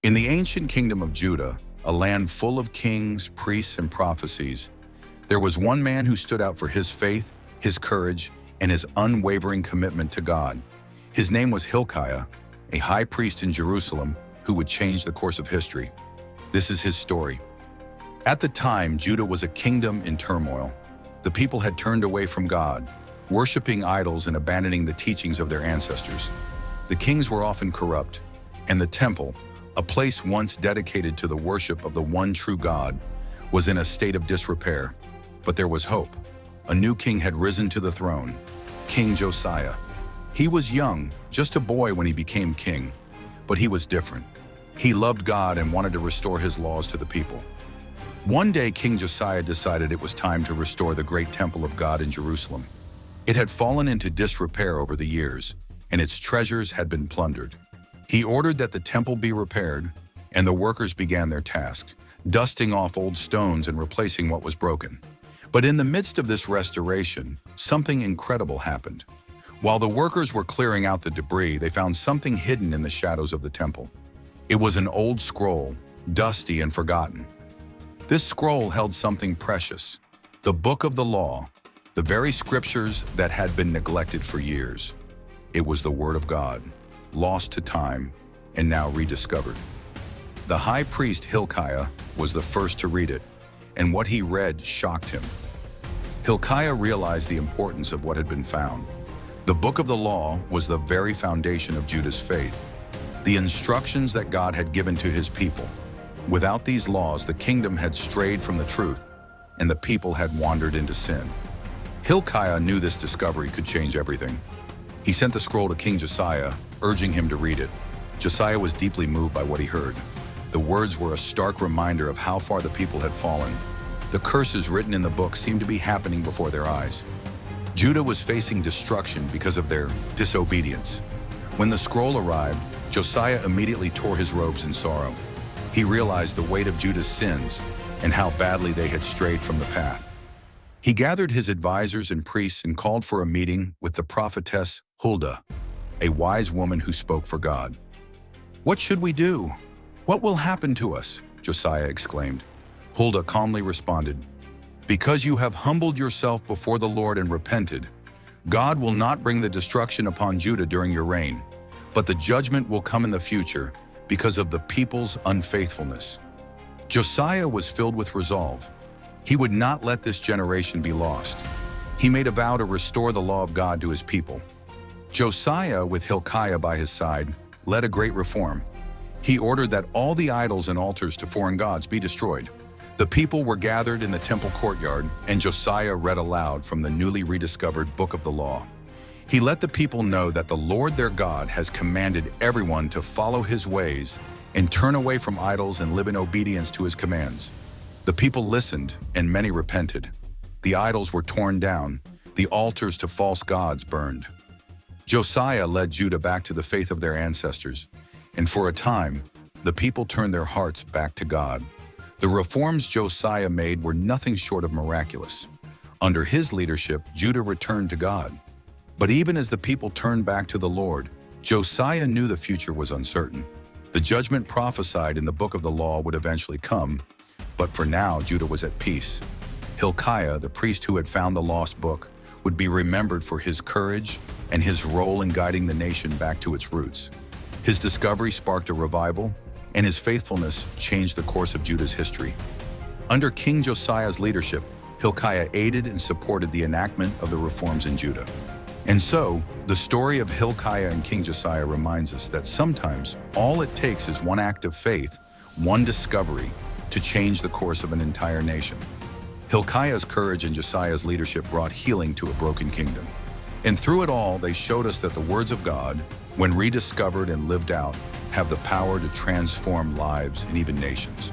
In the ancient kingdom of Judah, a land full of kings, priests, and prophecies, there was one man who stood out for his faith, his courage, and his unwavering commitment to God. His name was Hilkiah, a high priest in Jerusalem who would change the course of history. This is his story. At the time, Judah was a kingdom in turmoil. The people had turned away from God, worshiping idols and abandoning the teachings of their ancestors. The kings were often corrupt, and the temple, a place once dedicated to the worship of the one true God, was in a state of disrepair. But there was hope. A new king had risen to the throne, King Josiah. He was young, just a boy when he became king, but he was different. He loved God and wanted to restore his laws to the people. One day, King Josiah decided it was time to restore the great temple of God in Jerusalem. It had fallen into disrepair over the years, and its treasures had been plundered. He ordered that the temple be repaired, and the workers began their task, dusting off old stones and replacing what was broken. But in the midst of this restoration, something incredible happened. While the workers were clearing out the debris, they found something hidden in the shadows of the temple. It was an old scroll, dusty and forgotten. This scroll held something precious, the book of the law, the very scriptures that had been neglected for years. It was the word of God, lost to time and now rediscovered. The high priest Hilkiah was the first to read it, and what he read shocked him. Hilkiah realized the importance of what had been found. The book of the law was the very foundation of Judah's faith, the instructions that God had given to his people. Without these laws, the kingdom had strayed from the truth, and the people had wandered into sin. Hilkiah knew this discovery could change everything. He sent the scroll to King Josiah, urging him to read it. Josiah was deeply moved by what he heard. The words were a stark reminder of how far the people had fallen. The curses written in the book seemed to be happening before their eyes. Judah was facing destruction because of their disobedience. When the scroll arrived, Josiah immediately tore his robes in sorrow. He realized the weight of Judah's sins and how badly they had strayed from the path. He gathered his advisors and priests and called for a meeting with the prophetess Huldah, a wise woman who spoke for God. "What should we do? What will happen to us?" Josiah exclaimed. Huldah calmly responded, "Because you have humbled yourself before the Lord and repented, God will not bring the destruction upon Judah during your reign, but the judgment will come in the future because of the people's unfaithfulness." Josiah was filled with resolve. He would not let this generation be lost. He made a vow to restore the law of God to his people. Josiah, with Hilkiah by his side, led a great reform. He ordered that all the idols and altars to foreign gods be destroyed. The people were gathered in the temple courtyard, and Josiah read aloud from the newly rediscovered book of the law. He let the people know that the Lord their God has commanded everyone to follow his ways and turn away from idols and live in obedience to his commands. The people listened, and many repented. The idols were torn down, the altars to false gods burned. Josiah led Judah back to the faith of their ancestors, and for a time, the people turned their hearts back to God. The reforms Josiah made were nothing short of miraculous. Under his leadership, Judah returned to God. But even as the people turned back to the Lord, Josiah knew the future was uncertain. The judgment prophesied in the book of the law would eventually come, but for now, Judah was at peace. Hilkiah, the priest who had found the lost book, would be remembered for his courage and his role in guiding the nation back to its roots. His discovery sparked a revival, and his faithfulness changed the course of Judah's history. Under King Josiah's leadership, Hilkiah aided and supported the enactment of the reforms in Judah. And so, the story of Hilkiah and King Josiah reminds us that sometimes all it takes is one act of faith, one discovery, to change the course of an entire nation. Hilkiah's courage and Josiah's leadership brought healing to a broken kingdom. And through it all, they showed us that the words of God, when rediscovered and lived out, have the power to transform lives and even nations.